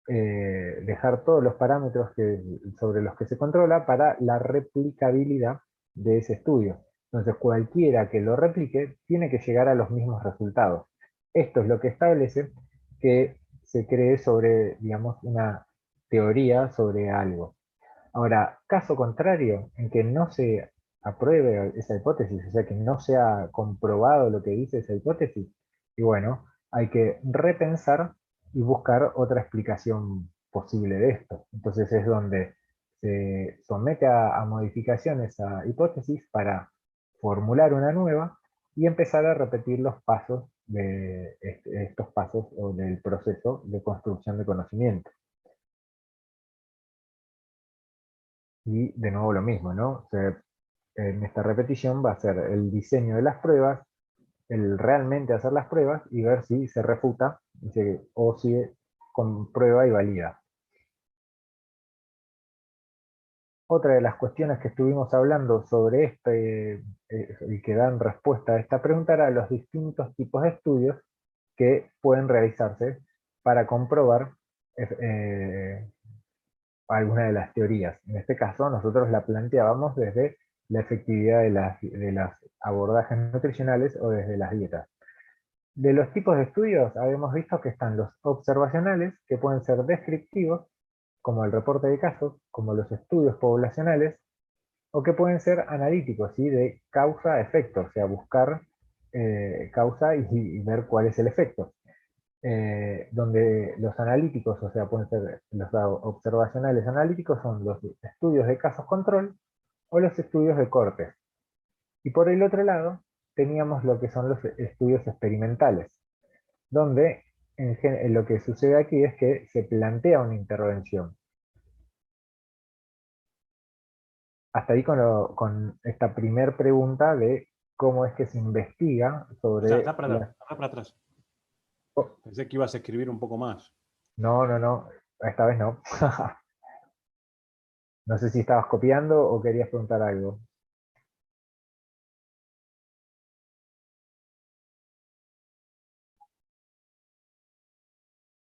dejar todos los parámetros sobre los que se controla para la replicabilidad de ese estudio. Entonces, cualquiera que lo replique tiene que llegar a los mismos resultados. Esto es lo que establece que se cree sobre, digamos, una teoría sobre algo. Ahora, caso contrario, en que no se apruebe esa hipótesis, o sea, que no se ha comprobado lo que dice esa hipótesis, y bueno, hay que repensar y buscar otra explicación posible de esto. Entonces es donde se somete a modificación esa hipótesis para formular una nueva y empezar a repetir los pasos de estos pasos o del proceso de construcción de conocimiento. Y de nuevo lo mismo, ¿no? En esta repetición va a ser el diseño de las pruebas, el realmente hacer las pruebas y ver si se refuta o si comprueba y valida. Otra de las cuestiones que estuvimos hablando sobre y que dan respuesta a esta pregunta era los distintos tipos de estudios que pueden realizarse para comprobar eh, alguna de las teorías. En este caso, nosotros la planteábamos desde la efectividad de las abordajes nutricionales o desde las dietas. De los tipos de estudios, habíamos visto que están los observacionales, que pueden ser descriptivos, como el reporte de casos, como los estudios poblacionales, o que pueden ser analíticos, ¿sí? De causa-efecto, o sea, buscar causa y ver cuál es el efecto. Donde los analíticos, o sea, pueden ser los observacionales analíticos, son los estudios de casos control o los estudios de cortes. Y por el otro lado, teníamos lo que son los estudios experimentales, donde lo que sucede aquí es que se plantea una intervención. Hasta ahí con esta primer pregunta de cómo es que se investiga sobre Está para atrás. Oh, Pensé que ibas a escribir un poco más. no, esta vez no. No sé si estabas copiando o querías preguntar algo.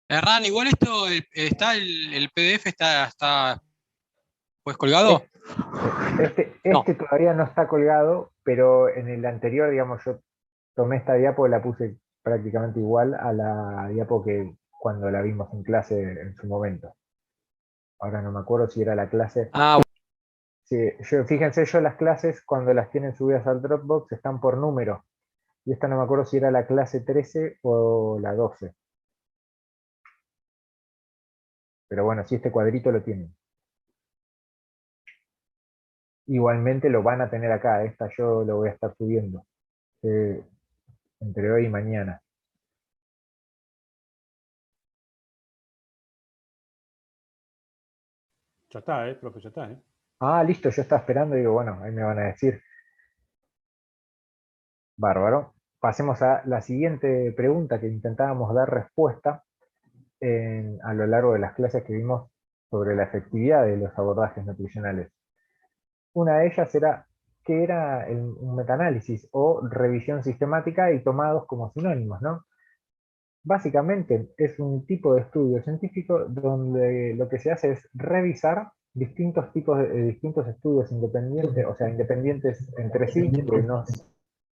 Hernán, igual esto está el PDF está pues colgado. Es- este todavía no está colgado, pero en el anterior, digamos, yo tomé esta diapo y la puse prácticamente igual a la diapo que cuando la vimos en clase en su momento. Ahora no me acuerdo si era la clase. Ah, Sí, fíjense, yo las clases cuando las tienen subidas al Dropbox están por número. Y esta no me acuerdo si era la clase 13 o la 12. Pero bueno, sí, este cuadrito lo tienen. Igualmente lo van a tener acá. Esta yo lo voy a estar subiendo entre hoy y mañana. Ya está, profe, ya está, Ah, listo, yo estaba esperando y digo, bueno, ahí me van a decir. Bárbaro. Pasemos a la siguiente pregunta que intentábamos dar respuesta a lo largo de las clases que vimos sobre la efectividad de los abordajes nutricionales. Una de ellas era qué era un metaanálisis o revisión sistemática y tomados como sinónimos, ¿no? Básicamente es un tipo de estudio científico donde lo que se hace es revisar distintos tipos distintos estudios independientes, o sea, independientes entre sí, que no,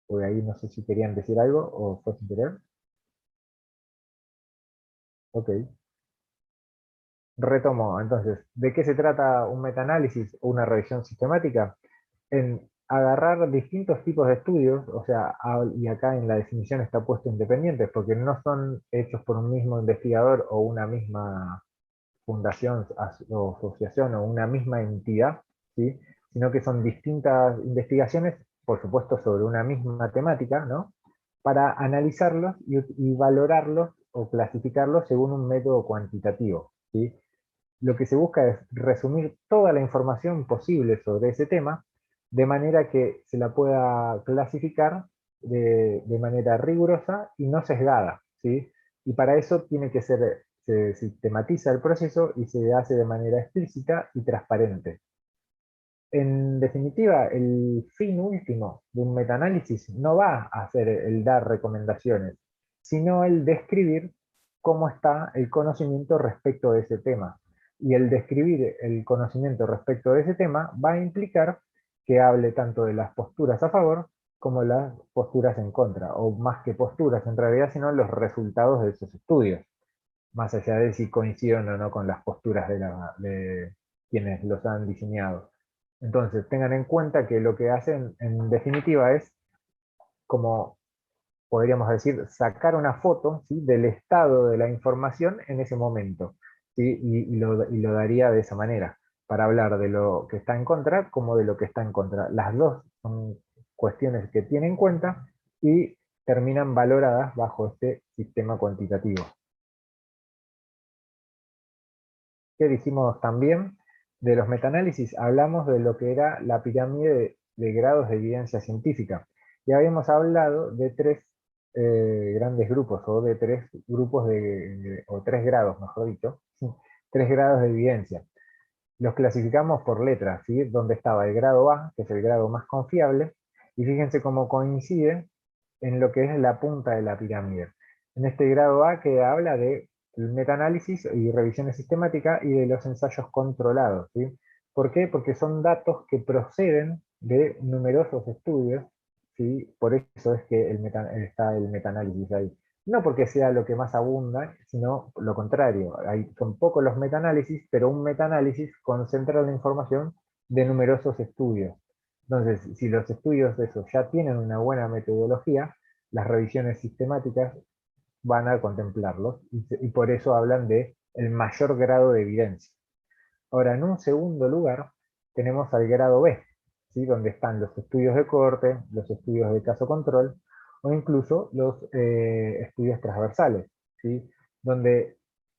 porque ahí no sé si querían decir algo o fue sin querer. Ok. Retomo, entonces, ¿de qué se trata un metaanálisis o una revisión sistemática? En agarrar distintos tipos de estudios, o sea, y acá en la definición está puesto independientes, porque no son hechos por un mismo investigador o una misma fundación o asociación o una misma entidad, ¿sí? Sino que son distintas investigaciones, por supuesto, sobre una misma temática, ¿no? Para analizarlos y valorarlos o clasificarlos según un método cuantitativo, ¿sí? Lo que se busca es resumir toda la información posible sobre ese tema, de manera que se la pueda clasificar de manera rigurosa y no sesgada, ¿sí? Y para eso tiene que se sistematiza el proceso y se hace de manera explícita y transparente. En definitiva, el fin último de un metaanálisis no va a ser el dar recomendaciones, sino el describir cómo está el conocimiento respecto de ese tema. Y el describir el conocimiento respecto de ese tema va a implicar que hable tanto de las posturas a favor como las posturas en contra, o más que posturas en realidad, sino los resultados de esos estudios, más allá de si coinciden o no con las posturas de quienes los han diseñado. Entonces, tengan en cuenta que lo que hacen en definitiva es, como podríamos decir, sacar una foto, ¿sí?, del estado de la información en ese momento, ¿sí? Y lo daría de esa manera, para hablar de lo que está en contra como de lo que está en contra. Las dos son cuestiones que tiene en cuenta y terminan valoradas bajo este sistema cuantitativo. ¿Qué dijimos también? De los metaanálisis hablamos de lo que era la pirámide de grados de evidencia científica. Y habíamos hablado de tres grandes grupos, o de tres grupos o tres grados, mejor dicho, ¿sí? Tres grados de evidencia. Los clasificamos por letras, ¿sí? Donde estaba el grado A, que es el grado más confiable, y fíjense cómo coincide en lo que es la punta de la pirámide. En este grado A, que habla de metaanálisis y revisiones sistemáticas y de los ensayos controlados, ¿sí? ¿Por qué? Porque son datos que proceden de numerosos estudios, ¿sí? Por eso es que está el metaanálisis ahí. No porque sea lo que más abunda, sino lo contrario. Son pocos los metaanálisis, pero un metaanálisis concentra la información de numerosos estudios. Entonces, si los estudios de esos ya tienen una buena metodología, las revisiones sistemáticas van a contemplarlos y por eso hablan de el mayor grado de evidencia. Ahora, en un segundo lugar, tenemos al grado B, ¿sí?, donde están los estudios de cohorte, los estudios de caso control, o incluso los estudios transversales, ¿sí? Donde,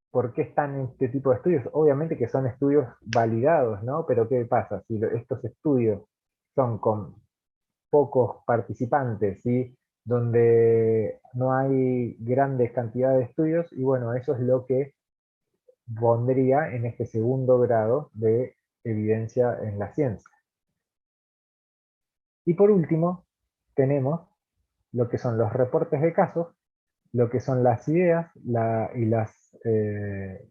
¿por qué están este tipo de estudios? Obviamente que son estudios validados, ¿no? Pero ¿qué pasa? Si estos estudios son con pocos participantes, ¿sí?, donde no hay grandes cantidades de estudios, y bueno, eso es lo que pondría en este segundo grado de evidencia en la ciencia. Y por último, tenemos lo que son los reportes de casos, lo que son las ideas y los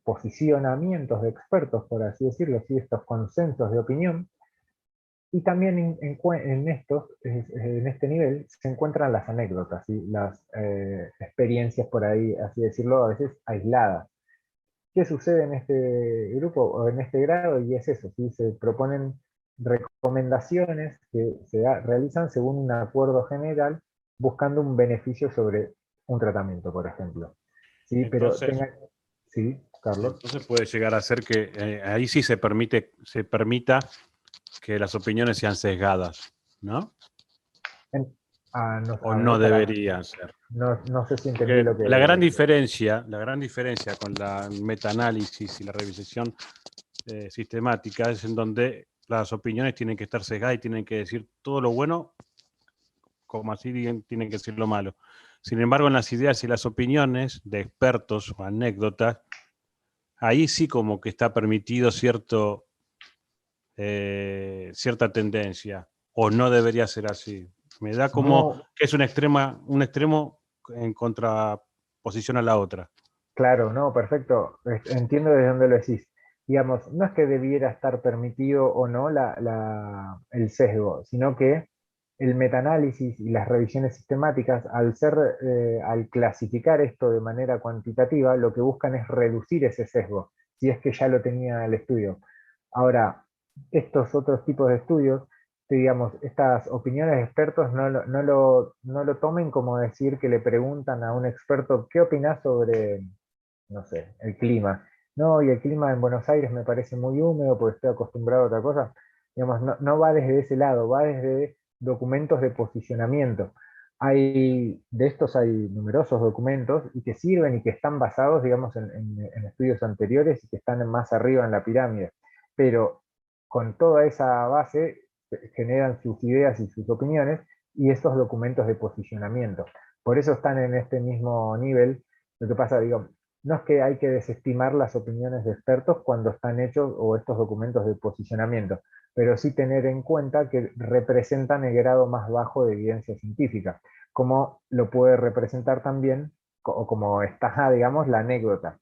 posicionamientos de expertos, por así decirlo, ¿sí?, estos consensos de opinión. Y también en este nivel se encuentran las anécdotas, ¿sí?, las experiencias por ahí, así decirlo, a veces aisladas. ¿Qué sucede en este grupo o en este grado? Y es eso, ¿sí? Se proponen recomendaciones que realizan según un acuerdo general, buscando un beneficio sobre un tratamiento, por ejemplo. ¿Sí? Pero Entonces, sí, Carlos. entonces puede llegar a ser que ahí sí se permita que las opiniones sean sesgadas, ¿no? O A no ver, deberían ser. no sé si entendí Porque lo que... la gran diferencia con la metaanálisis y la revisión sistemática es en donde las opiniones tienen que estar sesgadas y tienen que decir todo lo bueno, como así tienen que decir lo malo. Sin embargo, en las ideas y las opiniones de expertos o anécdotas, ahí sí como que está permitido cierta tendencia, o no debería ser así. Me da como No, que es un extremo en contraposición a la otra. claro, no, perfecto. Entiendo desde dónde lo decís. Digamos, no es que debiera estar permitido o no el sesgo, sino que el metaanálisis y las revisiones sistemáticas, al clasificar esto de manera cuantitativa, lo que buscan es reducir ese sesgo, si es que ya lo tenía el estudio. Ahora, estos otros tipos de estudios, digamos, estas opiniones de expertos no lo tomen como decir que le preguntan a un experto, ¿qué opinas sobre, no sé, el clima? No, y el clima en Buenos Aires me parece muy húmedo porque estoy acostumbrado a otra cosa. Digamos, no va desde ese lado, va desde documentos de posicionamiento. De estos hay numerosos documentos y que sirven y que están basados, digamos, en estudios anteriores y que están más arriba en la pirámide. Pero con toda esa base generan sus ideas y sus opiniones y estos documentos de posicionamiento. Por eso están en este mismo nivel. Lo que pasa, digo, no es que hay que desestimar las opiniones de expertos cuando están hechos o estos documentos de posicionamiento, pero sí tener en cuenta que representan el grado más bajo de evidencia científica, como lo puede representar también o como está, digamos, la anécdota.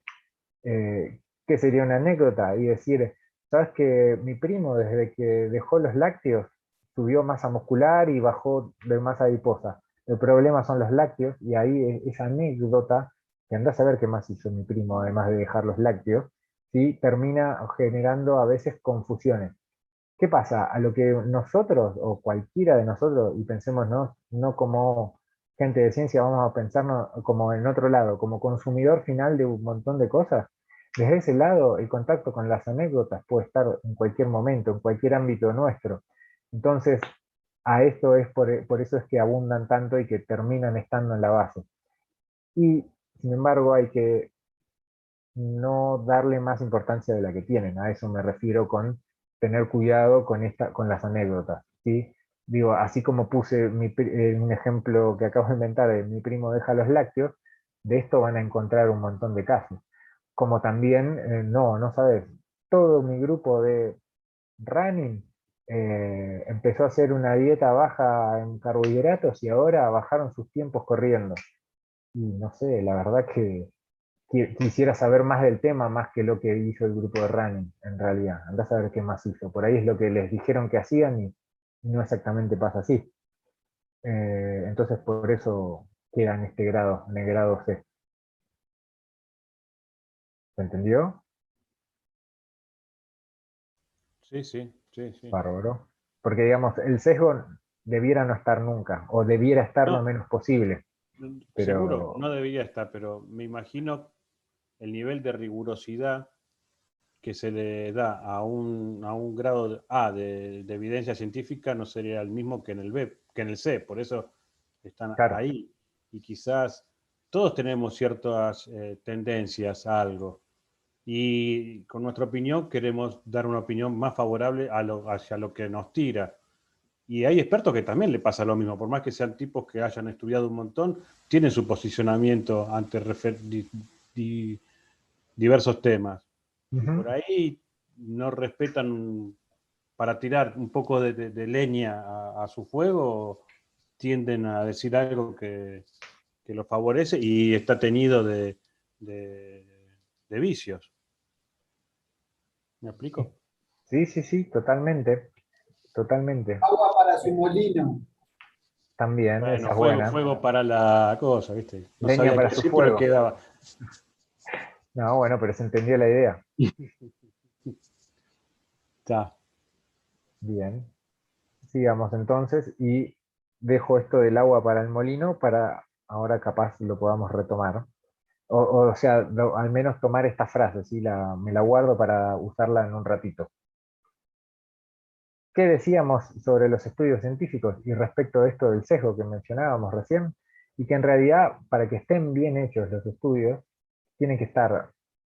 ¿Qué sería una anécdota? Y decir, ¿sabes que mi primo desde que dejó los lácteos subió masa muscular y bajó de masa adiposa? El problema son los lácteos y ahí esa anécdota, que andás a ver qué más hizo mi primo además de dejar los lácteos, ¿sí? Termina generando a veces confusiones. ¿Qué pasa? A lo que nosotros o cualquiera de nosotros, y pensemos no como gente de ciencia, vamos a pensarnos como en otro lado, como consumidor final de un montón de cosas. Desde ese lado, el contacto con las anécdotas puede estar en cualquier momento, en cualquier ámbito nuestro. Entonces, a esto es por eso es que abundan tanto y que terminan estando en la base. Y, sin embargo, hay que no darle más importancia de la que tienen. A eso me refiero con tener cuidado con las anécdotas, ¿sí? Digo, así como puse un ejemplo que acabo de inventar de mi primo deja los lácteos, de esto van a encontrar un montón de casos. Como también, no sabes, todo mi grupo de running empezó a hacer una dieta baja en carbohidratos y ahora bajaron sus tiempos corriendo. Y no sé, la verdad que quisiera saber más del tema, más que lo que hizo el grupo de running, en realidad. Andás a ver qué más hizo. Por ahí es lo que les dijeron que hacían y no exactamente pasa así. Entonces por eso queda en este grado, en el grado C. ¿Se entendió? Sí, sí, sí, sí. Bárbaro. Porque digamos, el sesgo debiera no estar nunca, o debiera estar lo No, menos posible. seguro, Pero no debería estar, pero me imagino el nivel de rigurosidad que se le da a un grado de evidencia científica no sería el mismo que en el B, que en el C, por eso están claro, ahí. Y quizás todos tenemos ciertas tendencias a algo. Y con nuestra opinión queremos dar una opinión más favorable hacia lo que nos tira. Y hay expertos que también le pasa lo mismo, por más que sean tipos que hayan estudiado un montón, tienen su posicionamiento ante diversos temas. Y ujú, por ahí no respetan, para tirar un poco de leña a su fuego, tienden a decir algo que lo favorece y está teñido de, de vicios. ¿Me explico? sí, sí, sí, totalmente, totalmente. Agua para su molino. También, Bueno, esa es buena. fuego para la cosa, ¿viste? No Leña sabía qué para su decir, pero fuego. quedaba. No, bueno, pero se entendió la idea. Está. Bien. Sigamos entonces y dejo esto del agua para el molino para ahora capaz lo podamos retomar. O sea, al menos tomar esta frase, ¿sí? Me la guardo para usarla en un ratito. ¿Qué decíamos sobre los estudios científicos y respecto de esto del sesgo que mencionábamos recién? Y que en realidad, para que estén bien hechos los estudios, tienen que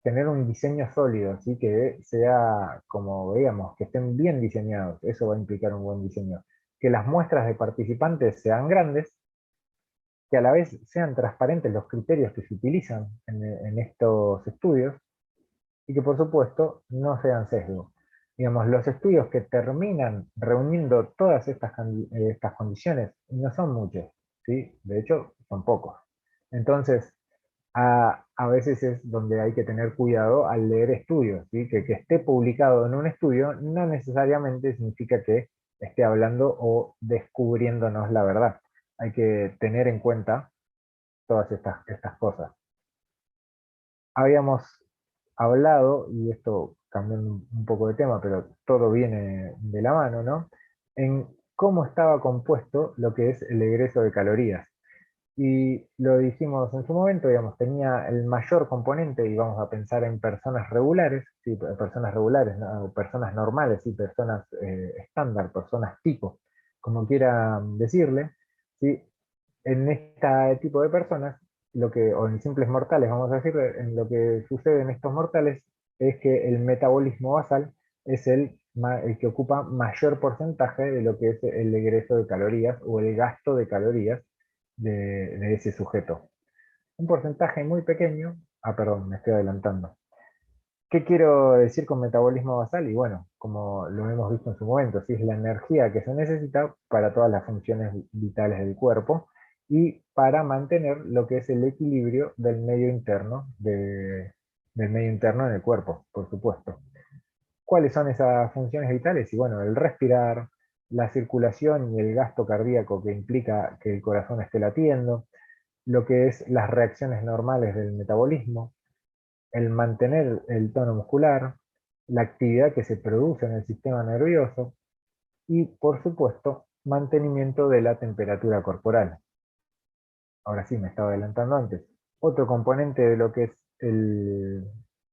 tener un diseño sólido, ¿sí? Que sea, como veíamos, que estén bien diseñados. Eso va a implicar un buen diseño. Que las muestras de participantes sean grandes, que a la vez sean transparentes los criterios que se utilizan en estos estudios, y que por supuesto no sean sesgo. Digamos, los estudios que terminan reuniendo todas estas condiciones, y no son muchos, ¿sí? De hecho, son pocos. Entonces, a veces es donde hay que tener cuidado al leer estudios, ¿sí? Que esté publicado en un estudio no necesariamente significa que esté hablando o descubriéndonos la verdad. Hay que tener en cuenta todas estas cosas. Habíamos hablado, y esto cambiando un poco de tema, pero todo viene de la mano, ¿no? En cómo estaba compuesto lo que es el egreso de calorías. Y lo dijimos en su momento, digamos, tenía el mayor componente, y vamos a pensar en personas regulares, ¿sí? Personas regulares, ¿no? Personas normales, ¿sí? Personas estándar, personas tipo, como quiera decirle, ¿sí? En este tipo de personas, o en simples mortales, vamos a decir, en lo que sucede en estos mortales es que el metabolismo basal es el que ocupa mayor porcentaje de lo que es el egreso de calorías o el gasto de calorías de ese sujeto. Un porcentaje muy pequeño, perdón, me estoy adelantando. ¿Qué quiero decir con metabolismo basal? Y bueno, como lo hemos visto en su momento, ¿sí? Es la energía que se necesita para todas las funciones vitales del cuerpo y para mantener lo que es el equilibrio del medio interno, del medio interno en el cuerpo, por supuesto. ¿Cuáles son esas funciones vitales? Y bueno, el respirar, la circulación y el gasto cardíaco que implica que el corazón esté latiendo, lo que es las reacciones normales del metabolismo, el mantener el tono muscular, la actividad que se produce en el sistema nervioso y, por supuesto, mantenimiento de la temperatura corporal. Ahora sí, me estaba adelantando antes. Otro componente de lo que es el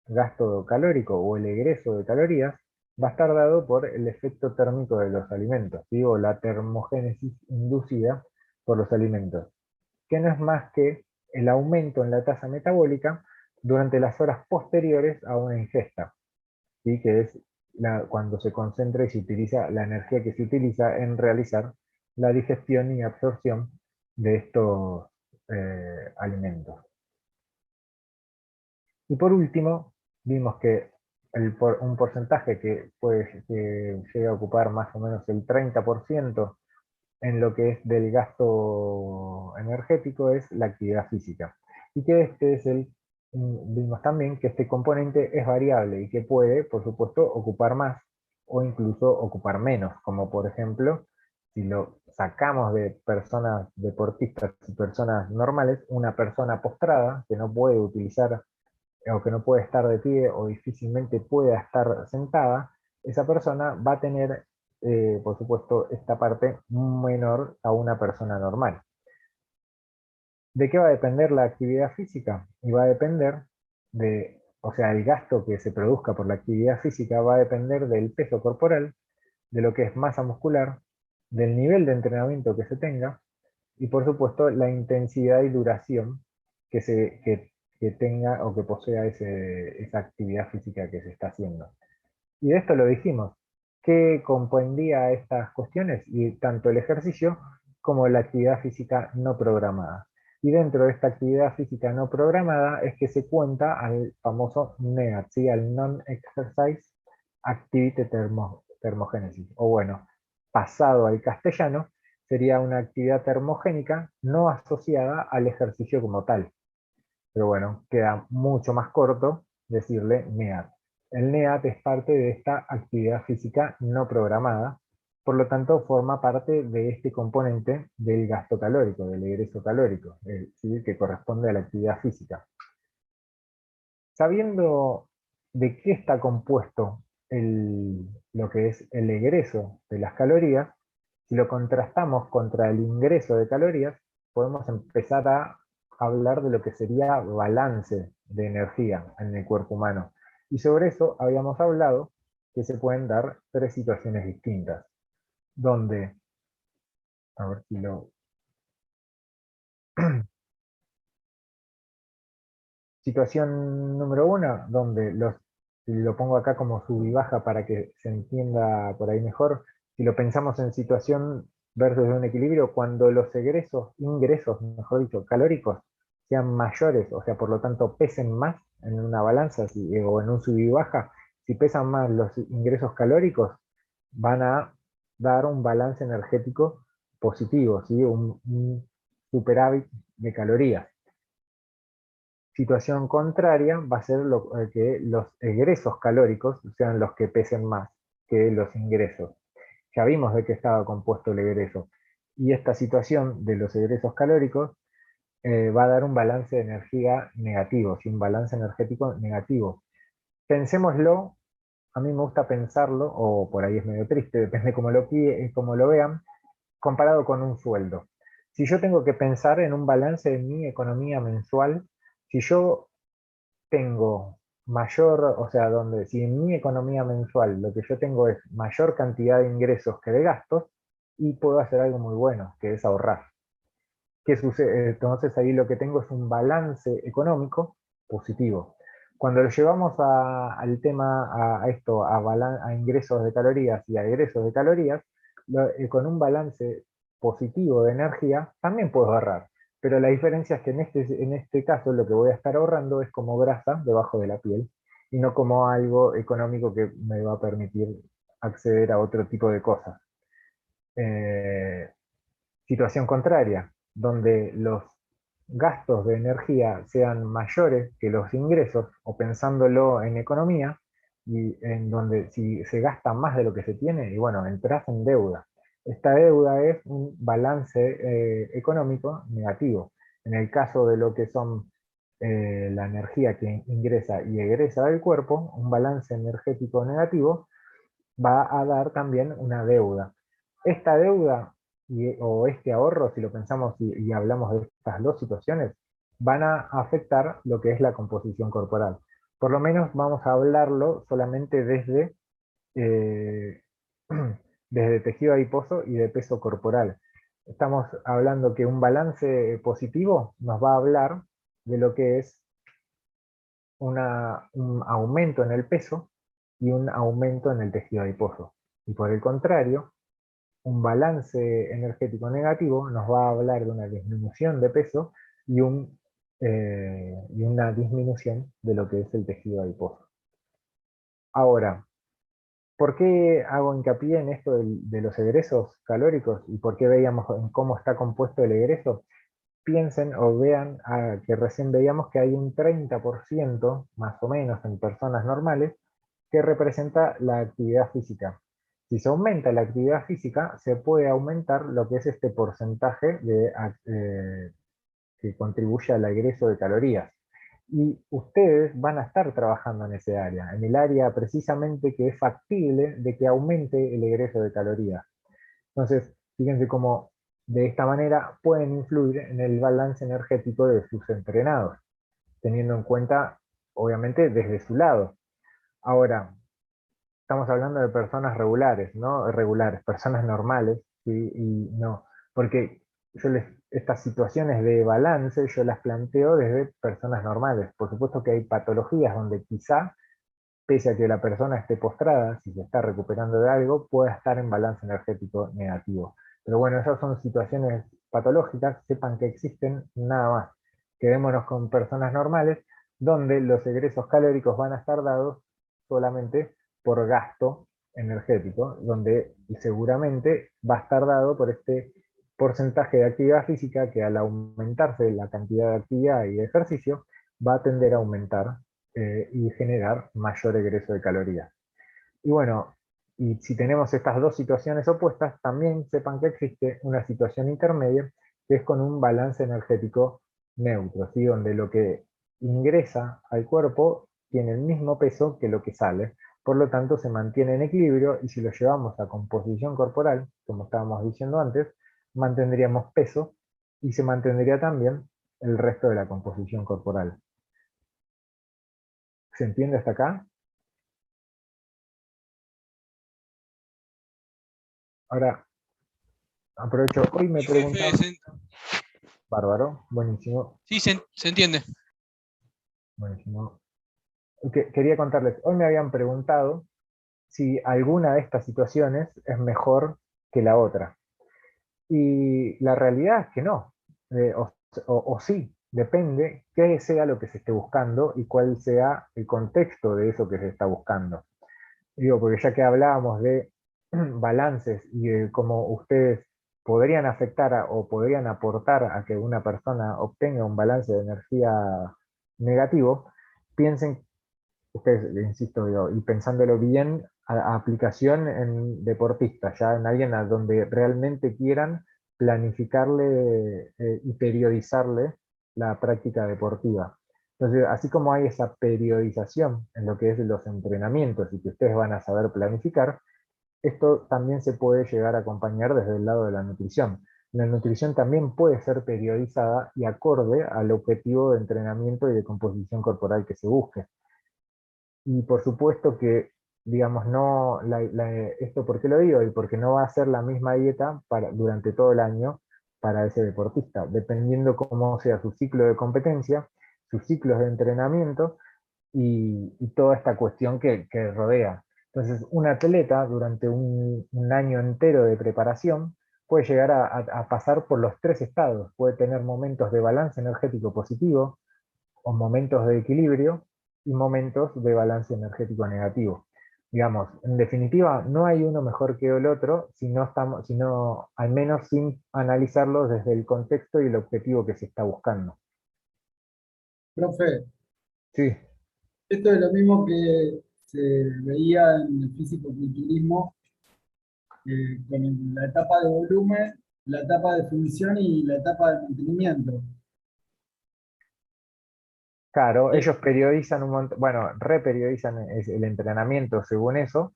gasto calórico o el egreso de calorías va a estar dado por el efecto térmico de los alimentos, ¿sí? O la termogénesis inducida por los alimentos, que no es más que el aumento en la tasa metabólica durante las horas posteriores a una ingesta, ¿sí? Que es cuando se concentra y se utiliza la energía que se utiliza en realizar la digestión y absorción de estos alimentos. Y por último, vimos que un porcentaje que llega a ocupar más o menos el 30% en lo que es del gasto energético es la actividad física. Y que vimos también que este componente es variable y que puede, por supuesto, ocupar más o incluso ocupar menos, como por ejemplo, si lo sacamos de personas deportistas y personas normales, una persona postrada que no puede utilizar o que no puede estar de pie o difícilmente pueda estar sentada, esa persona va a tener, por supuesto, esta parte menor a una persona normal. ¿De qué va a depender la actividad física? Y va a depender o sea, el gasto que se produzca por la actividad física va a depender del peso corporal, de lo que es masa muscular, del nivel de entrenamiento que se tenga, y por supuesto la intensidad y duración que tenga o que posea esa actividad física que se está haciendo. Y de esto lo dijimos, ¿qué comprendía estas cuestiones? Y tanto el ejercicio como la actividad física no programada. Y dentro de esta actividad física no programada es que se cuenta al famoso NEAT, ¿sí? Al Non-Exercise Activity Thermogenesis, o bueno, pasado al castellano, sería una actividad termogénica no asociada al ejercicio como tal. Pero bueno, queda mucho más corto decirle NEAT. El NEAT es parte de esta actividad física no programada, por lo tanto forma parte de este componente del gasto calórico, del egreso calórico, ¿sí? Que corresponde a la actividad física. Sabiendo de qué está compuesto lo que es el egreso de las calorías, si lo contrastamos contra el ingreso de calorías, podemos empezar a hablar de lo que sería balance de energía en el cuerpo humano. Y sobre eso habíamos hablado que se pueden dar tres situaciones distintas, donde, a ver si lo... Situación número uno, donde si lo pongo acá como sub y baja para que se entienda por ahí mejor, si lo pensamos en situación versus un equilibrio, cuando los ingresos, mejor dicho, calóricos, sean mayores, o sea, por lo tanto pesen más en una balanza o en un sub y baja, si pesan más los ingresos calóricos, van a dar un balance energético positivo, ¿sí? Un superávit de calorías. Situación contraria va a ser que los egresos calóricos sean los que pesen más que los ingresos. Ya vimos de qué estaba compuesto el egreso. Y esta situación de los egresos calóricos va a dar un balance de energía negativo, un balance energético negativo. Pensémoslo, a mí me gusta pensarlo, o por ahí es medio triste, depende cómo lo vean, comparado con un sueldo. Si yo tengo que pensar en un balance de mi economía mensual, si yo tengo mayor, o sea, si en mi economía mensual lo que yo tengo es mayor cantidad de ingresos que de gastos, y puedo hacer algo muy bueno, que es ahorrar. ¿Qué sucede? Entonces ahí lo que tengo es un balance económico positivo. Cuando lo llevamos al tema, a ingresos de calorías y a egresos de calorías, con un balance positivo de energía, también puedo ahorrar. Pero la diferencia es que en este caso lo que voy a estar ahorrando es como grasa debajo de la piel y no como algo económico que me va a permitir acceder a otro tipo de cosas. Situación contraria. donde los gastos de energía sean mayores que los ingresos, o pensándolo en economía, y en donde si se gasta más de lo que se tiene, y bueno, entras en deuda. Esta deuda es un balance económico negativo. En el caso de lo que son la energía que ingresa y egresa del cuerpo, un balance energético negativo va a dar también una deuda. Esta deuda o este ahorro, si lo pensamos y hablamos de estas dos situaciones, van a afectar lo que es la composición corporal. Por lo menos vamos a hablarlo solamente eh, desde tejido adiposo y de peso corporal. Estamos hablando que un balance positivo nos va a hablar de lo que es un aumento en el peso y un aumento en el tejido adiposo. Y por el contrario, un balance energético negativo nos va a hablar de una disminución de peso y y una disminución de lo que es el tejido adiposo. Ahora, ¿por qué hago hincapié en esto de los egresos calóricos y por qué veíamos en cómo está compuesto el egreso? Piensen o vean que recién veíamos que hay un 30% más o menos en personas normales que representa la actividad física. Si se aumenta la actividad física, se puede aumentar lo que es este porcentaje que contribuye al egreso de calorías. Y ustedes van a estar trabajando en ese área, en el área precisamente que es factible de que aumente el egreso de calorías. Entonces, fíjense cómo de esta manera pueden influir en el balance energético de sus entrenados, teniendo en cuenta, obviamente, desde su lado. Ahora, estamos hablando de personas regulares, ¿no? Regulares, personas normales, ¿sí? Y no, porque estas situaciones de balance yo las planteo desde personas normales. Por supuesto que hay patologías donde quizá, pese a que la persona esté postrada, si se está recuperando de algo, pueda estar en balance energético negativo. Pero bueno, esas son situaciones patológicas, sepan que existen, nada más. Quedémonos con personas normales, donde los egresos calóricos van a estar dados solamente por gasto energético, donde seguramente va a estar dado por este porcentaje de actividad física que al aumentarse la cantidad de actividad y de ejercicio, va a tender a aumentar y generar mayor egreso de calorías. Y bueno, y si tenemos estas dos situaciones opuestas, también sepan que existe una situación intermedia que es con un balance energético neutro, ¿sí? Donde lo que ingresa al cuerpo tiene el mismo peso que lo que sale, por lo tanto se mantiene en equilibrio y si lo llevamos a composición corporal, como estábamos diciendo antes, mantendríamos peso y se mantendría también el resto de la composición corporal. ¿Se entiende hasta acá? Ahora, aprovecho, hoy me Sí, Fede, preguntaban, bárbaro, buenísimo, sí, se entiende. buenísimo. Quería contarles, hoy me habían preguntado si alguna de estas situaciones es mejor que la otra. Y la realidad es que no, o sí, depende qué sea lo que se esté buscando y cuál sea el contexto de eso que se está buscando. Digo, porque ya que hablábamos de balances y de cómo ustedes podrían afectar o podrían aportar a que una persona obtenga un balance de energía negativo, piensen, ustedes, les insisto, digo, y pensándolo bien, a aplicación en deportistas, ya en alguien a donde realmente quieran planificarle y periodizarle la práctica deportiva. Entonces, así como hay esa periodización en lo que es los entrenamientos y que ustedes van a saber planificar, esto también se puede llegar a acompañar desde el lado de la nutrición. La nutrición también puede ser periodizada y acorde al objetivo de entrenamiento y de composición corporal que se busque. Y por supuesto que, digamos, no, esto por qué lo digo, y porque no va a ser la misma dieta durante todo el año para ese deportista, dependiendo cómo sea su ciclo de competencia, sus ciclos de entrenamiento y toda esta cuestión que rodea. Entonces, un atleta durante un año entero de preparación puede llegar a pasar por los tres estados, puede tener momentos de balance energético positivo, o momentos de equilibrio y momentos de balance energético negativo. Digamos, en definitiva, no hay uno mejor que el otro si no estamos, sino al menos sin analizarlo desde el contexto y el objetivo que se está buscando. Profe, Sí, esto es lo mismo que se veía en el físico-culturismo, con la etapa de volumen, la etapa de función y la etapa de mantenimiento. claro, Eh, ellos periodizan un montón, bueno, reperiodizan el entrenamiento según eso.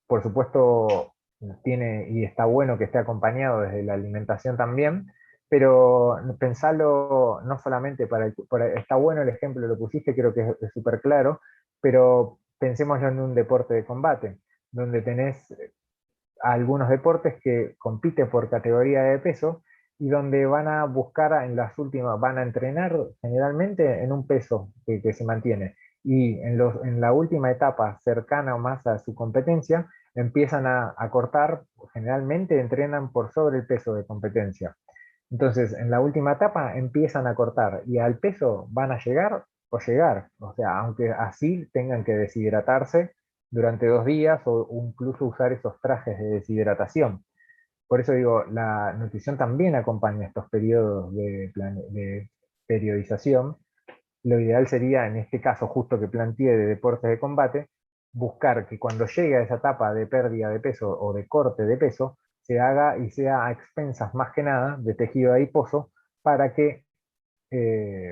Por supuesto, tiene y está bueno que esté acompañado desde la alimentación también, pero pensarlo no solamente está bueno el ejemplo, lo pusiste, creo que es súper claro, pero pensemos en un deporte de combate, donde tenés algunos deportes que compiten por categoría de peso y donde van a buscar en las últimas, van a entrenar generalmente en un peso que se mantiene. Y en la última etapa cercana o más a su competencia, empiezan a cortar, generalmente entrenan por sobre el peso de competencia. Entonces, en la última etapa empiezan a cortar y al peso van a llegar o llegar. O sea, aunque así tengan que deshidratarse durante 2 días o incluso usar esos trajes de deshidratación. Por eso digo, la nutrición también acompaña estos periodos de periodización. Lo ideal sería, en este caso justo que planteé de deportes de combate, buscar que cuando llegue a esa etapa de pérdida de peso o de corte de peso, se haga y sea a expensas más que nada de tejido adiposo para que,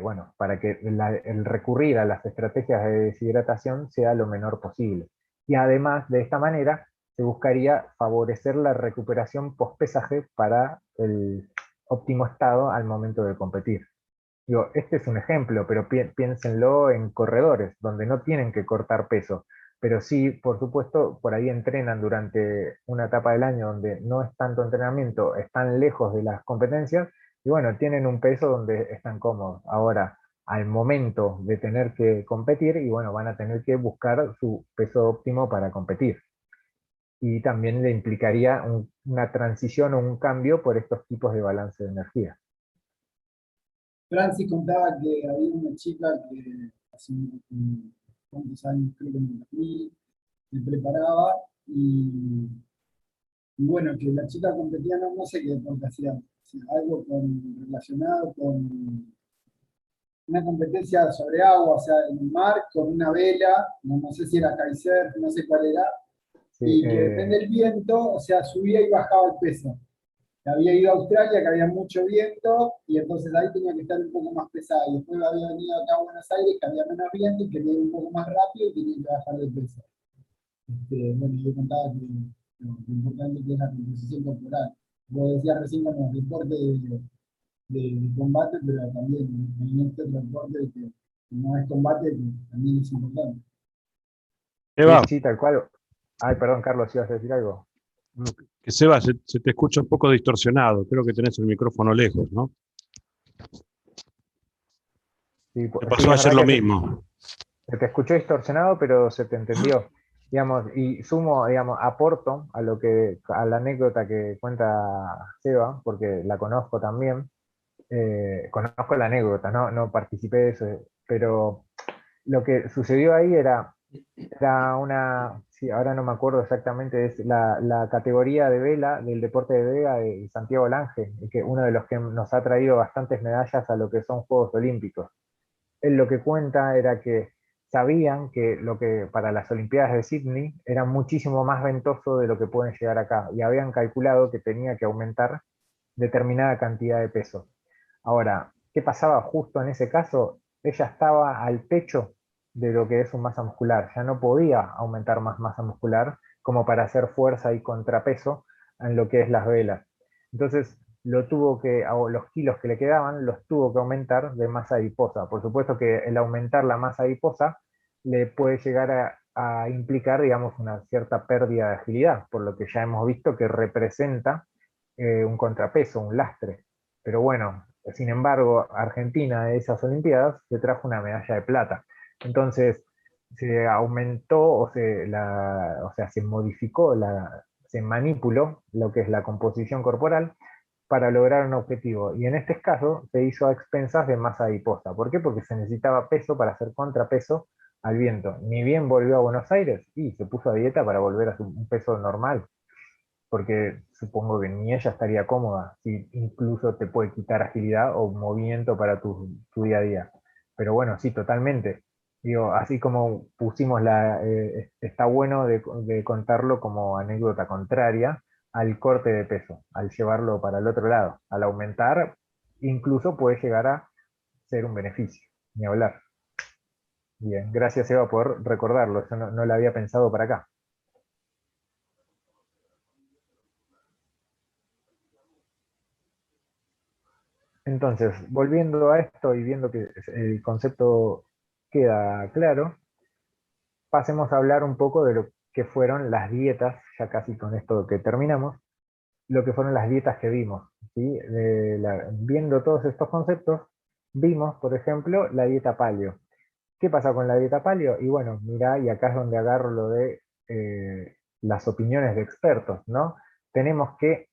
bueno, para que el recurrir a las estrategias de deshidratación sea lo menor posible. Y además, de esta manera, se buscaría favorecer la recuperación postpesaje para el óptimo estado al momento de competir. Digo, este es un ejemplo, pero piénsenlo en corredores, donde no tienen que cortar peso, pero sí, por supuesto, por ahí entrenan durante una etapa del año donde no es tanto entrenamiento, están lejos de las competencias, y bueno, tienen un peso donde están cómodos. Ahora, al momento de tener que competir, y bueno, van a tener que buscar su peso óptimo para competir. Y también le implicaría una transición o un cambio por estos tipos de balance de energía. Francis contaba que había una chica que hace cuántos años, creo que en el 2000, se preparaba y bueno, que la chica competía, no sé qué deporte hacía, o sea, algo relacionado con una competencia sobre agua, o sea, en el mar, con una vela, no sé si era kitesurf, no sé cuál era, Sí, y que depende del viento, o sea, subía y bajaba el peso. Había ido a Australia, que había mucho viento, y entonces ahí tenía que estar un poco más pesada. Y después había venido acá a Buenos Aires, que había menos viento y quería ir un poco más rápido y tenía que bajar de peso. Bueno, yo contaba que lo importante que es la composición corporal. Vos decías recién con los deportes de combate, pero también en este otro deporte que no es combate, que también es importante. Eva, sí, sí, tal cual. Ay, perdón, Carlos, ¿ibas a decir algo? que Seba, se te escucha un poco distorsionado. Creo que tenés el micrófono lejos, ¿no? Sí, Te sí, pasó es ayer verdad lo que mismo. se te escuchó distorsionado, pero se te entendió. Digamos, y sumo, digamos, aporto a la anécdota que cuenta Seba, porque la conozco también. Conozco la anécdota, no participé de eso, pero lo que sucedió ahí era una, sí, ahora no me acuerdo exactamente, es la categoría de vela del deporte de vela de Santiago Lange, que uno de los que nos ha traído bastantes medallas a lo que son Juegos Olímpicos. Él lo que cuenta era que sabían que lo que para las Olimpiadas de Sydney era muchísimo más ventoso de lo que pueden llegar acá, y habían calculado que tenía que aumentar determinada cantidad de peso. Ahora, ¿qué pasaba justo en ese caso? Ella estaba al techo de lo que es su masa muscular, ya no podía aumentar más masa muscular como para hacer fuerza y contrapeso en lo que es las velas. Entonces, o los kilos que le quedaban los tuvo que aumentar de masa adiposa. Por supuesto que el aumentar la masa adiposa le puede llegar a implicar, digamos, una cierta pérdida de agilidad, por lo que ya hemos visto que representa un contrapeso, un lastre. Pero bueno, sin embargo, Argentina de esas Olimpiadas se trajo una medalla de plata. Entonces, se aumentó o sea, se modificó, se manipuló lo que es la composición corporal para lograr un objetivo. Y en este caso se hizo a expensas de masa adiposa. ¿Por qué? Porque se necesitaba peso para hacer contrapeso al viento. Ni bien volvió a Buenos Aires y se puso a dieta para volver a un peso normal, porque supongo que ni ella estaría cómoda, si incluso te puede quitar agilidad o movimiento para tu día a día. Pero bueno, sí, totalmente. Digo, así como pusimos está bueno de contarlo como anécdota contraria al corte de peso, al llevarlo para el otro lado, al aumentar, incluso puede llegar a ser un beneficio, ni hablar. Bien, gracias Eva por recordarlo, yo no lo había pensado para acá. Entonces, volviendo a esto y viendo que el concepto queda claro, pasemos a hablar un poco de lo que fueron las dietas, ya casi con esto que terminamos, lo que fueron las dietas que vimos. ¿Sí? Viendo todos estos conceptos, vimos, por ejemplo, la dieta paleo. ¿Qué pasa con la dieta paleo? Y bueno, mirá, y acá es donde agarro lo de las opiniones de expertos, ¿no? Tenemos que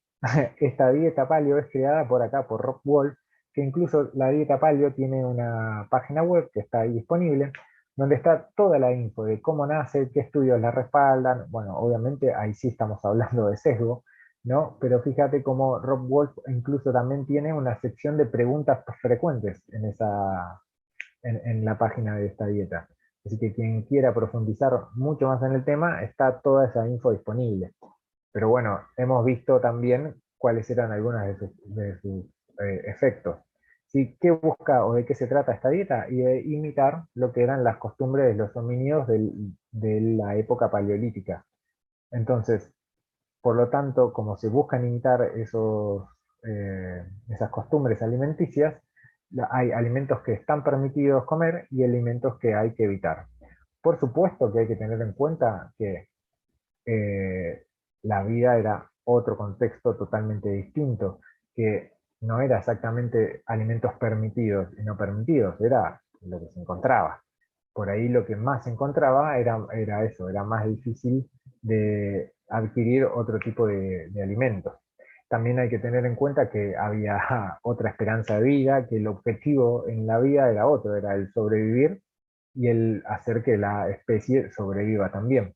esta dieta paleo es creada por acá, por Rob Wolf, que incluso la dieta paleo tiene una página web que está ahí disponible, donde está toda la info de cómo nace, qué estudios la respaldan. Bueno, obviamente ahí sí estamos hablando de sesgo, ¿no? Pero fíjate cómo Rob Wolf incluso también tiene una sección de preguntas frecuentes en la página de esta dieta. Así que quien quiera profundizar mucho más en el tema, está toda esa info disponible. Pero bueno, hemos visto también cuáles eran algunos de sus efectos. ¿Sí? ¿Qué busca o de qué se trata esta dieta? Y de imitar lo que eran las costumbres de los homínidos de la época paleolítica. Entonces, por lo tanto, como se buscan imitar esas costumbres alimenticias, hay alimentos que están permitidos comer y alimentos que hay que evitar. Por supuesto que hay que tener en cuenta que eh, la vida era otro contexto totalmente distinto, que no era exactamente alimentos permitidos y no permitidos, era lo que se encontraba. Por ahí lo que más se encontraba era eso, era más difícil de adquirir otro tipo de alimentos. También hay que tener en cuenta que había otra esperanza de vida, que el objetivo en la vida era otro, era el sobrevivir y el hacer que la especie sobreviva también.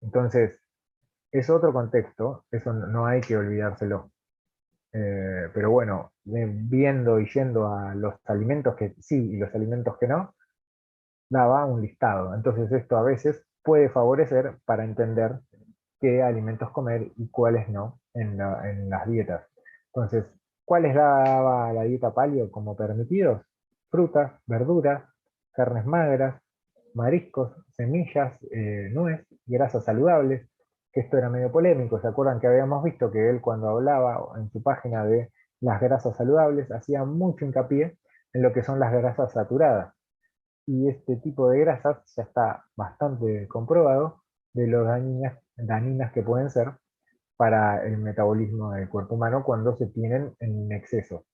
Entonces, es otro contexto, eso no hay que olvidárselo. Pero bueno, viendo y yendo a los alimentos que sí y los alimentos que no, daba un listado. Entonces esto a veces puede favorecer para entender qué alimentos comer y cuáles no en las dietas. Entonces, ¿cuáles daba la dieta paleo como permitidos? Frutas, verduras, carnes magras, mariscos, semillas, nuez, grasas saludables, que esto era medio polémico. ¿Se acuerdan que habíamos visto que él cuando hablaba en su página de las grasas saludables hacía mucho hincapié en lo que son las grasas saturadas? Y este tipo de grasas ya está bastante comprobado de lo dañinas que pueden ser para el metabolismo del cuerpo humano cuando se tienen en exceso.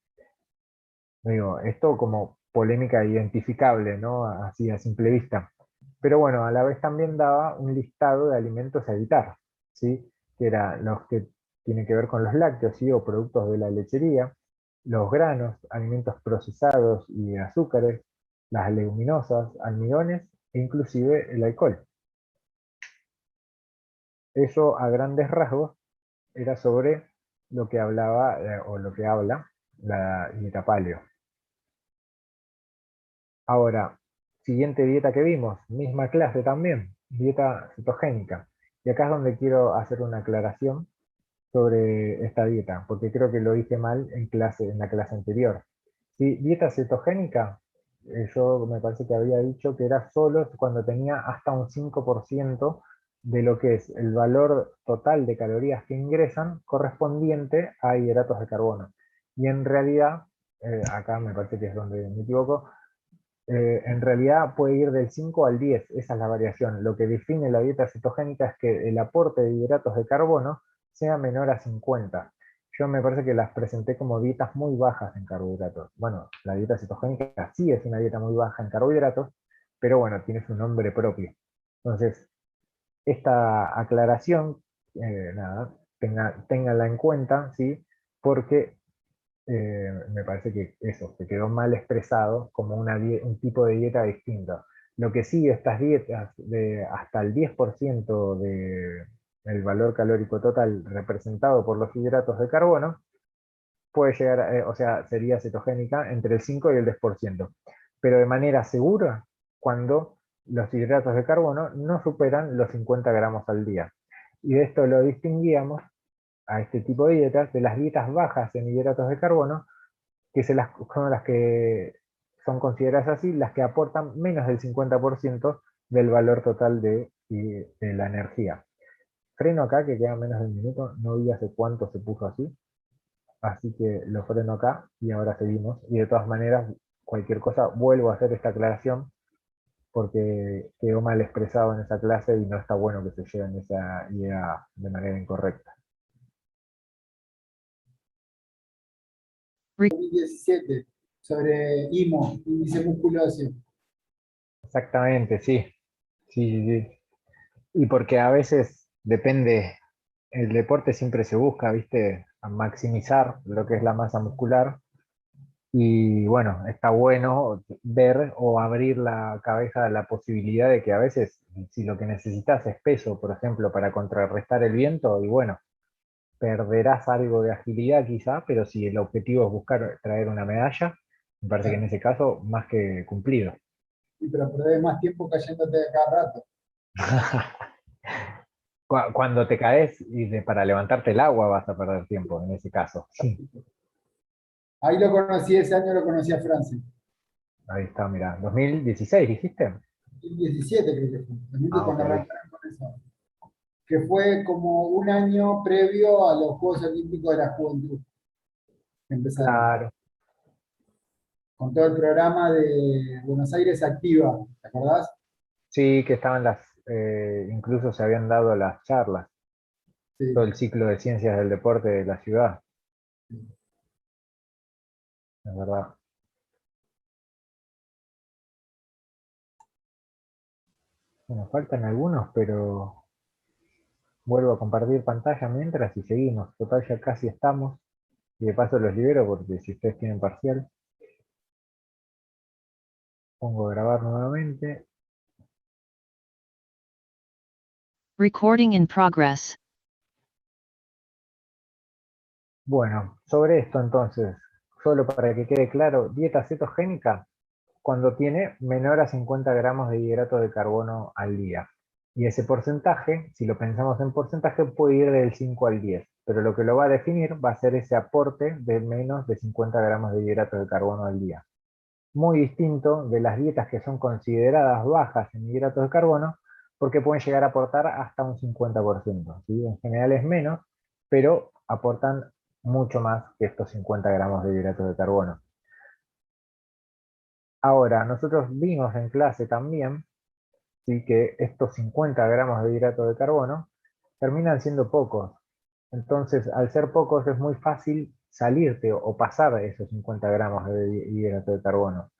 Digo, esto como polémica identificable, ¿no? Así a simple vista. Pero bueno, a la vez también daba un listado de alimentos a evitar, ¿sí? Que eran los que tienen que ver con los lácteos, ¿sí? O productos de la lechería, los granos, alimentos procesados y azúcares, las leguminosas, almidones e inclusive el alcohol. Eso a grandes rasgos era sobre lo que hablaba o lo que habla la dieta paleo. Ahora, siguiente dieta que vimos, misma clase también, dieta cetogénica. Y acá es donde quiero hacer una aclaración sobre esta dieta, porque creo que lo dije mal en la clase anterior. Sí, dieta cetogénica, yo me parece que había dicho que era solo cuando tenía hasta un 5% de lo que es el valor total de calorías que ingresan correspondiente a hidratos de carbono. Y en realidad, acá me parece que es donde me equivoco, en realidad puede ir del 5 al 10, esa es la variación. Lo que define la dieta cetogénica es que el aporte de hidratos de carbono sea menor a 50. Yo me parece que las presenté como dietas muy bajas en carbohidratos. Bueno, la dieta cetogénica sí es una dieta muy baja en carbohidratos, pero bueno, tiene su nombre propio. Entonces, esta aclaración, nada, ténganla en cuenta, ¿sí? Porque me parece que eso, se quedó mal expresado como un tipo de dieta distinta. Lo que sí, estas dietas de hasta el 10% del valor calórico total representado por los hidratos de carbono, puede llegar, o sea, sería cetogénica entre el 5 y el 10%, pero de manera segura cuando los hidratos de carbono no superan los 50 gramos al día. Y de esto lo distinguíamos a este tipo de dietas de las dietas bajas en hidratos de carbono, que son las que son consideradas así, las que aportan menos del 50% del valor total de la energía. Freno acá, que queda menos de un minuto, no vi hace cuánto se puso así que lo freno acá y ahora seguimos. Y de todas maneras, cualquier cosa, vuelvo a hacer esta aclaración porque quedó mal expresado en esa clase y no está bueno que se lleven esa idea de manera incorrecta. 2017, sobre IMO, índice músculo óseo. Exactamente, sí. Sí, sí, sí. Y porque a veces depende, el deporte siempre se busca, ¿viste? A maximizar lo que es la masa muscular. Y bueno, está bueno ver o abrir la cabeza a la posibilidad de que a veces, si lo que necesitas es peso, por ejemplo, para contrarrestar el viento, y bueno, perderás algo de agilidad quizá, pero si el objetivo es buscar traer una medalla, me parece que en ese caso más que cumplido. Sí, pero perdés más tiempo cayéndote de cada rato. Cuando te caes para levantarte el agua vas a perder tiempo en ese caso. Sí. Ahí lo conocí, ese año lo conocí a Francia. Ahí está, mira, 2016 dijiste. 2017 creo que fue. Ah, Cuando ok. arrancaron con eso. Que fue como un año previo a los Juegos Olímpicos de la Juventud. Que empezaron. Claro. Con todo el programa de Buenos Aires Activa. ¿Te acordás? Sí, que estaban incluso se habían dado las charlas, todo Sí. el ciclo de ciencias del deporte de la ciudad, es verdad. Bueno, faltan algunos, pero vuelvo a compartir pantalla mientras y seguimos. Total, ya casi estamos. Y de paso los libero porque si ustedes tienen parcial, pongo a grabar nuevamente. Recording in progress. Bueno, sobre esto entonces, solo para que quede claro, dieta cetogénica cuando tiene menor a 50 gramos de hidrato de carbono al día. Y ese porcentaje, si lo pensamos en porcentaje, puede ir del 5 al 10, pero lo que lo va a definir va a ser ese aporte de menos de 50 gramos de hidrato de carbono al día. Muy distinto de las dietas que son consideradas bajas en hidratos de carbono, porque pueden llegar a aportar hasta un 50%. ¿Sí? En general es menos, pero aportan mucho más que estos 50 gramos de hidratos de carbono. Ahora, nosotros vimos en clase también, ¿sí?, que estos 50 gramos de hidrato de carbono terminan siendo pocos. Entonces, al ser pocos, es muy fácil salirte o pasar de esos 50 gramos de hidrato de carbono.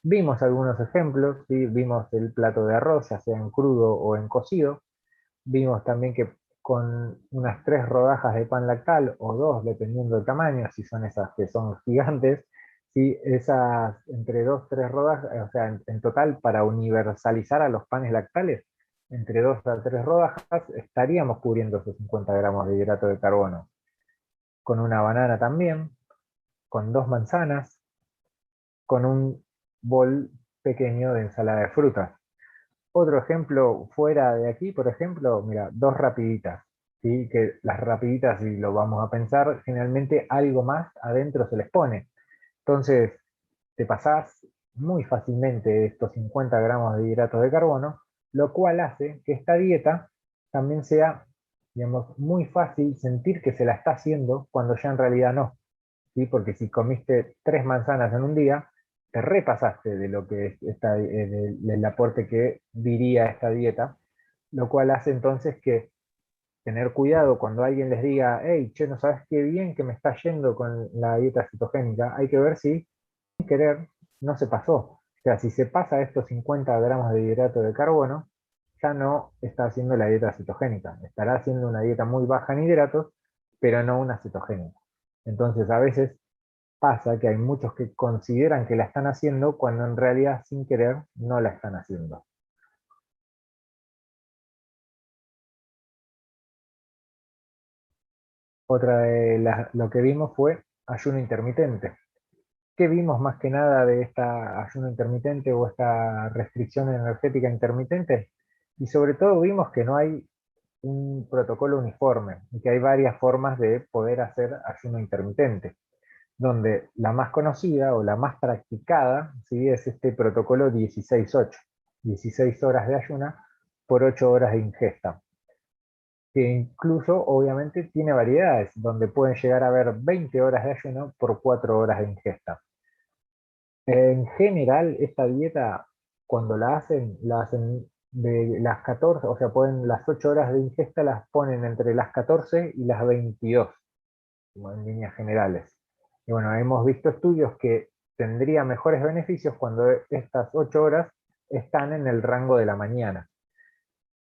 Vimos algunos ejemplos, ¿sí? Vimos el plato de arroz, ya sea en crudo o en cocido. Vimos también que con unas 3 rodajas de pan lactal, o 2, dependiendo del tamaño, si son esas que son gigantes, si esas entre 2 3 rodajas, o sea, en total, para universalizar a los panes lactales, entre 2 a 3 rodajas, estaríamos cubriendo esos 50 gramos de hidrato de carbono. Con una banana también, con 2 manzanas, con un bol pequeño de ensalada de frutas. Otro ejemplo fuera de aquí, por ejemplo, mira, 2 rapiditas, ¿sí? Que las rapiditas, si lo vamos a pensar, generalmente algo más adentro se les pone. Entonces, te pasás muy fácilmente estos 50 gramos de hidratos de carbono, lo cual hace que esta dieta también sea, digamos, muy fácil sentir que se la está haciendo cuando ya en realidad no. ¿Sí? Porque si comiste 3 manzanas en un día, te repasaste de lo que es del aporte que diría esta dieta, lo cual hace entonces que tener cuidado cuando alguien les diga, hey, che, no sabes qué bien que me está yendo con la dieta cetogénica, hay que ver si, sin querer, no se pasó. O sea, si se pasa estos 50 gramos de hidrato de carbono, ya no está haciendo la dieta cetogénica, estará haciendo una dieta muy baja en hidratos, pero no una cetogénica. Entonces, a veces pasa que hay muchos que consideran que la están haciendo cuando en realidad sin querer no la están haciendo. Otra de lo que vimos fue ayuno intermitente. ¿Qué vimos más que nada de esta ayuno intermitente o esta restricción energética intermitente? Y sobre todo vimos que no hay un protocolo uniforme y que hay varias formas de poder hacer ayuno intermitente, donde la más conocida o la más practicada, ¿sí?, es este protocolo 16-8, 16 horas de ayuna por 8 horas de ingesta, que incluso obviamente tiene variedades, donde pueden llegar a haber 20 horas de ayuno por 4 horas de ingesta. En general, esta dieta, cuando la hacen de las 14, o sea, pueden las 8 horas de ingesta las ponen entre las 14 y las 22, como en líneas generales. Y bueno, hemos visto estudios que tendría mejores beneficios cuando estas 8 horas están en el rango de la mañana.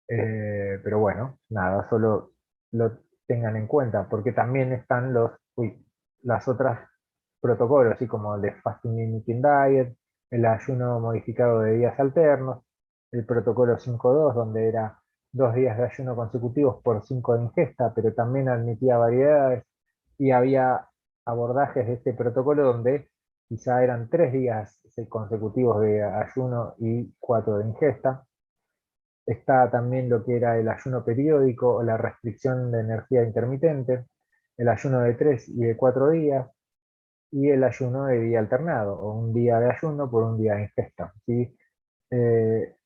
Pero bueno, nada, solo lo tengan en cuenta, porque también están las otras protocolos, así como el de Fasting Limiting Diet, el ayuno modificado de días alternos, el protocolo 5-2, donde era 2 días de ayuno consecutivos por 5 de ingesta, pero también admitía variedades, y había abordajes de este protocolo donde quizá eran 3 días consecutivos de ayuno y 4 de ingesta. Está también lo que era el ayuno periódico o la restricción de energía intermitente, el ayuno de 3 y de 4 días, y el ayuno de día alternado, o un día de ayuno por un día de ingesta, ¿sí? Eh,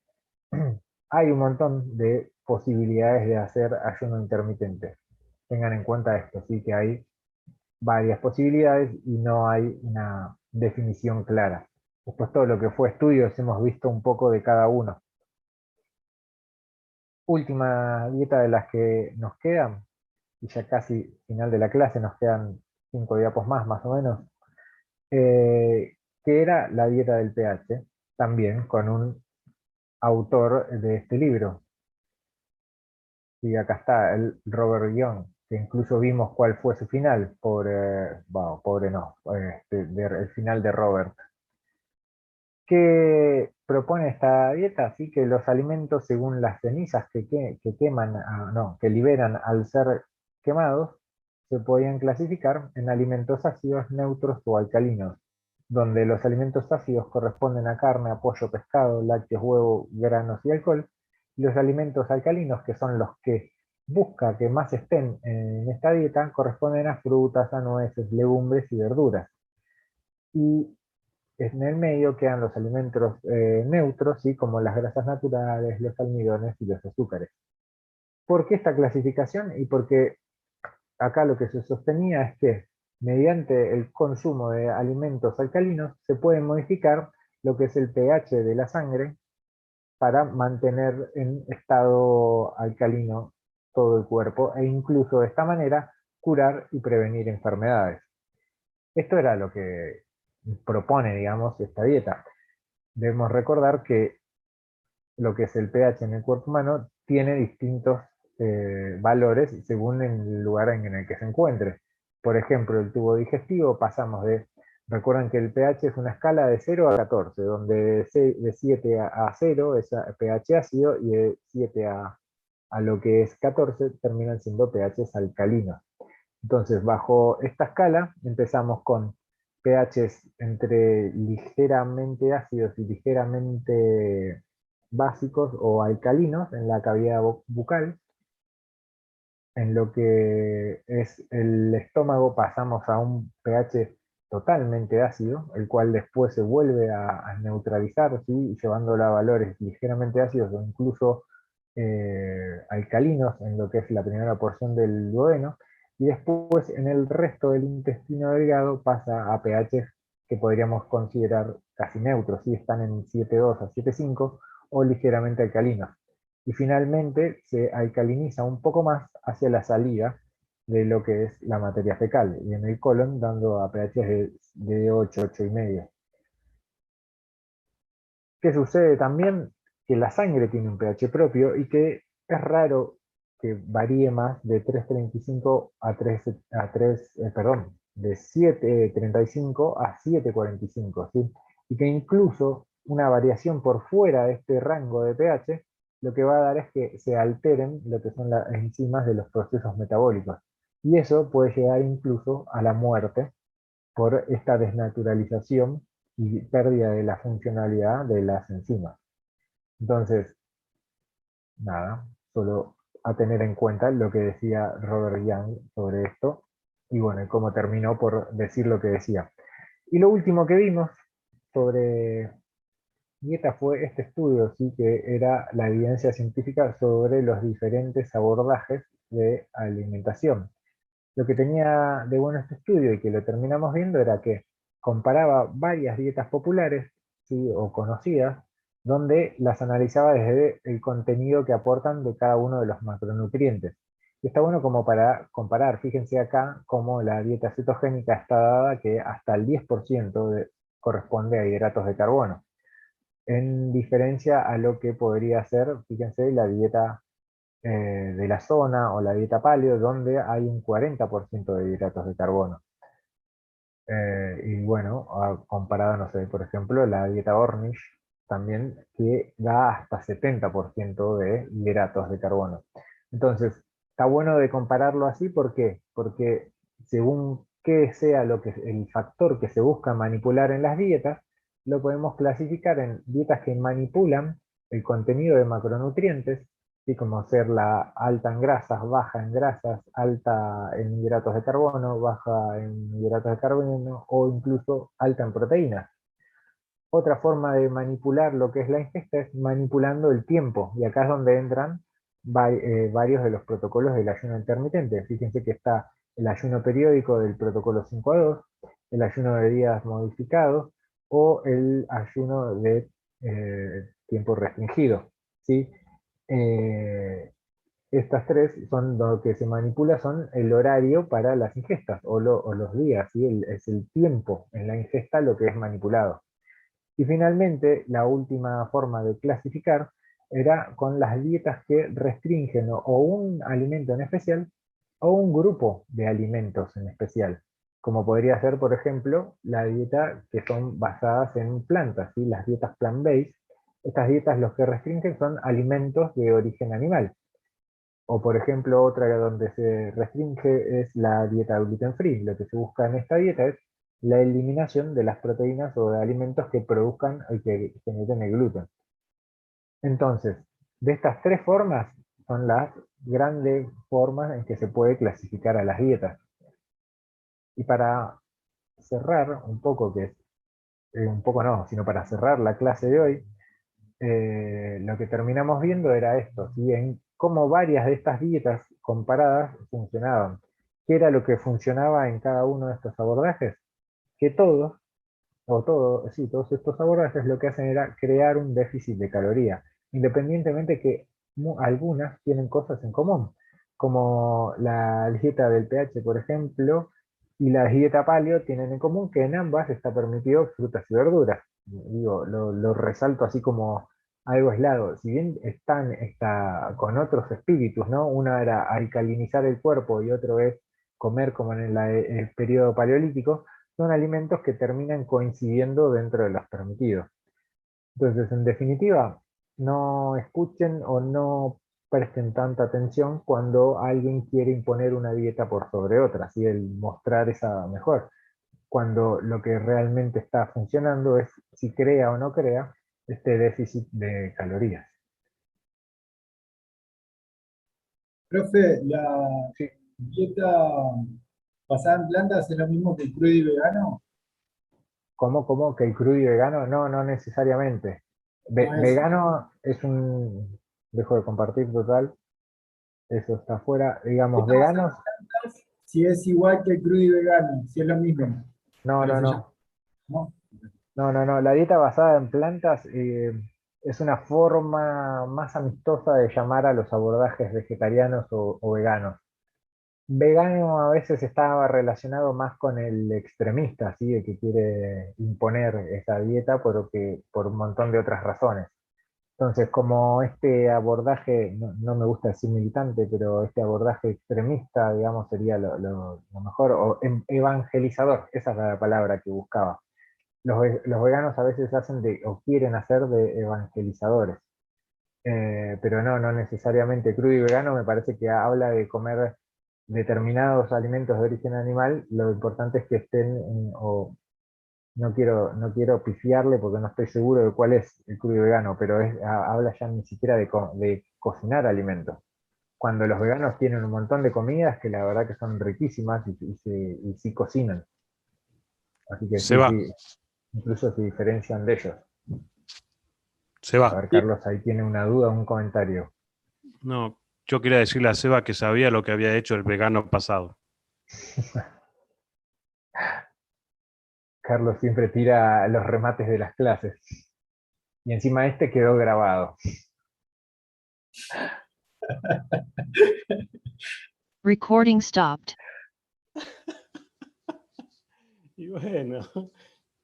hay un montón de posibilidades de hacer ayuno intermitente. Tengan en cuenta esto, ¿sí?, que hay varias posibilidades y no hay una definición clara. Después todo lo que fue estudios hemos visto un poco de cada uno. Última dieta de las que nos quedan, y ya casi final de la clase, nos quedan 5 diapos más o menos, que era la dieta del pH, también con un autor de este libro. Y acá está el Robert Young, que incluso vimos cuál fue su final, pobre no, el final de Robert. ¿Qué propone esta dieta? Así que los alimentos, según las cenizas que queman, que liberan al ser quemados, se podían clasificar en alimentos ácidos, neutros o alcalinos, donde los alimentos ácidos corresponden a carne, a pollo, pescado, lácteos, huevo, granos y alcohol, y los alimentos alcalinos, que son los que busca que más estén en esta dieta, corresponden a frutas, a nueces, legumbres y verduras. Y en el medio quedan los alimentos neutros, ¿sí?, como las grasas naturales, los almidones y los azúcares. ¿Por qué esta clasificación? Y porque acá lo que se sostenía es que mediante el consumo de alimentos alcalinos se puede modificar lo que es el pH de la sangre para mantener en estado alcalino todo el cuerpo e incluso de esta manera curar y prevenir enfermedades. Esto era lo que propone, digamos, esta dieta. Debemos recordar que lo que es el pH en el cuerpo humano tiene distintos valores según el lugar en el que se encuentre. Por ejemplo, el tubo digestivo recuerden que el pH es una escala de 0 a 14, donde de 7 a 0 es pH ácido y de 7 a lo que es 14 terminan siendo pHs alcalinos. Entonces, bajo esta escala empezamos con pHs entre ligeramente ácidos y ligeramente básicos o alcalinos en la cavidad bucal. En lo que es el estómago pasamos a un pH totalmente ácido, el cual después se vuelve a neutralizar, ¿sí?, llevándolo a valores ligeramente ácidos o incluso alcalinos en lo que es la primera porción del duodeno, y después en el resto del intestino delgado pasa a pHs que podríamos considerar casi neutros, ¿sí?, están en 7,2 a 7,5 o ligeramente alcalinos. Y finalmente se alcaliniza un poco más hacia la salida de lo que es la materia fecal, y en el colon dando a pHs de 8, 8,5. ¿Qué sucede también? Que la sangre tiene un pH propio y que es raro que varíe más de 3,35 a 3, de 7,35 a 7,45, ¿sí? Y que incluso una variación por fuera de este rango de pH lo que va a dar es que se alteren lo que son las enzimas de los procesos metabólicos. Y eso puede llegar incluso a la muerte por esta desnaturalización y pérdida de la funcionalidad de las enzimas. Entonces, nada, solo a tener en cuenta lo que decía Robert Young sobre esto, y bueno, y cómo terminó por decir lo que decía. Y lo último que vimos sobre dieta fue este estudio, ¿sí? Que era la evidencia científica sobre los diferentes abordajes de alimentación. Lo que tenía de bueno este estudio y que lo terminamos viendo era que comparaba varias dietas populares, ¿sí? O conocidas, donde las analizaba desde el contenido que aportan de cada uno de los macronutrientes. Y está bueno como para comparar, fíjense acá cómo la dieta cetogénica está dada que hasta el 10% corresponde a hidratos de carbono, en diferencia a lo que podría ser, fíjense, la dieta de la zona o la dieta paleo, donde hay un 40% de hidratos de carbono. Y bueno, comparado, no sé, por ejemplo, la dieta Ornish, también que da hasta 70% de hidratos de carbono. Entonces, está bueno de compararlo así, ¿por qué? Porque según qué sea el factor que se busca manipular en las dietas, lo podemos clasificar en dietas que manipulan el contenido de macronutrientes, así como ser la alta en grasas, baja en grasas, alta en hidratos de carbono, baja en hidratos de carbono o incluso alta en proteínas. Otra forma de manipular lo que es la ingesta es manipulando el tiempo, y acá es donde entran varios de los protocolos del ayuno intermitente. Fíjense que está el ayuno periódico del protocolo 5 a 2, el ayuno de días modificados o el ayuno de tiempo restringido, ¿sí? Eh, estas tres son lo que se manipula, son el horario para las ingestas o los días, ¿sí? Es el tiempo en la ingesta lo que es manipulado. Y finalmente, la última forma de clasificar era con las dietas que restringen o un alimento en especial o un grupo de alimentos en especial, como podría ser, por ejemplo, la dieta que son basadas en plantas, ¿sí? Las dietas plant-based. Estas dietas los que restringen son alimentos de origen animal. O por ejemplo, otra donde se restringe es la dieta gluten free. Lo que se busca en esta dieta es la eliminación de las proteínas o de alimentos que produzcan y que generen el gluten. Entonces, de estas tres formas son las grandes formas en que se puede clasificar a las dietas. Y para cerrar un poco, un poco no, sino para cerrar la clase de hoy, lo que terminamos viendo era esto, ¿sí? En cómo varias de estas dietas comparadas funcionaban. ¿Qué era lo que funcionaba en cada uno de estos abordajes? Que todos estos abordajes lo que hacen era crear un déficit de calorías, independientemente que algunas tienen cosas en común, como la dieta del pH, por ejemplo, y la dieta paleo tienen en común que en ambas está permitido frutas y verduras. Digo, lo resalto así como algo aislado. Si bien está con otros espíritus, ¿no? Una era alcalinizar el cuerpo y otro es comer como en el periodo paleolítico, son alimentos que terminan coincidiendo dentro de los permitidos. Entonces, en definitiva, no escuchen o no presten tanta atención cuando alguien quiere imponer una dieta por sobre otra, así el mostrar esa mejor, cuando lo que realmente está funcionando es, si crea o no crea, este déficit de calorías. Profe, la Sí. dieta basada en plantas es lo mismo que el crudo y vegano. ¿Cómo? ¿Que el crudo y vegano? No, no necesariamente. No es, Vegano es un... Dejo de compartir total. Eso está afuera. Digamos, veganos, si es igual que el crudo y vegano, si es lo mismo. no, Pero no, se llama, no. ¿no? No, no, no. La dieta basada en plantas es una forma más amistosa de llamar a los abordajes vegetarianos o veganos. Vegano a veces está relacionado más con el extremista, ¿sí? El que quiere imponer esa dieta por un montón de otras razones. Entonces, como este abordaje, no me gusta decir militante, pero este abordaje extremista, digamos, sería lo mejor, o evangelizador, esa es la palabra que buscaba. Los veganos a veces hacen o quieren hacer de evangelizadores. Pero no necesariamente. Crudo y vegano me parece que habla de comer determinados alimentos de origen animal. Lo importante es que estén, o no quiero pifiarle porque no estoy seguro de cuál es el crudo y vegano, pero habla ya ni siquiera de cocinar alimentos. Cuando los veganos tienen un montón de comidas que la verdad que son riquísimas y sí cocinan. Así que Se sí, va, sí, incluso se diferencian de ellos. se A va. ver, Carlos, ahí tiene una duda, un comentario. No, yo quería decirle a Seba que sabía lo que había hecho el vegano pasado. Carlos siempre tira los remates de las clases. Y encima este quedó grabado. Recording stopped. Y bueno,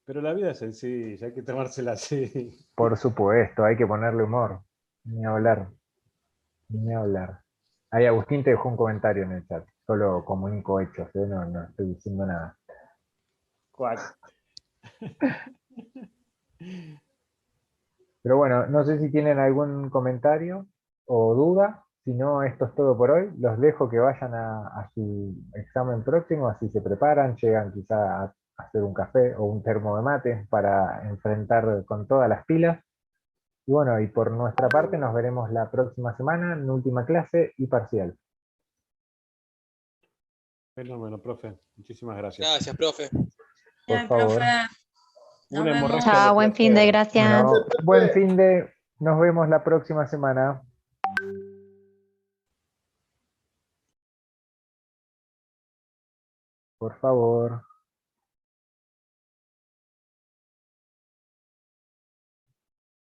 pero la vida es sencilla, hay que tomársela así. Por supuesto, hay que ponerle humor. Ni hablar, ni hablar. Ahí Agustín te dejó un comentario en el chat. Solo comunico hechos, ¿eh? No estoy diciendo nada. Cuac. Pero bueno, no sé si tienen algún comentario o duda. Si no, esto es todo por hoy. Los dejo que vayan a su examen próximo, así se preparan, llegan quizá a hacer un café o un termo de mate para enfrentar con todas las pilas. Y bueno, y por nuestra parte nos veremos la próxima semana en última clase y parcial. Fenómeno, profe. Muchísimas gracias. Gracias, profe. Por Bien, favor. profe. Nos Una vemos. hemorragia Chao, de buen fin de placer. gracias. Bueno, buen fin de... Nos vemos la próxima semana. Por favor.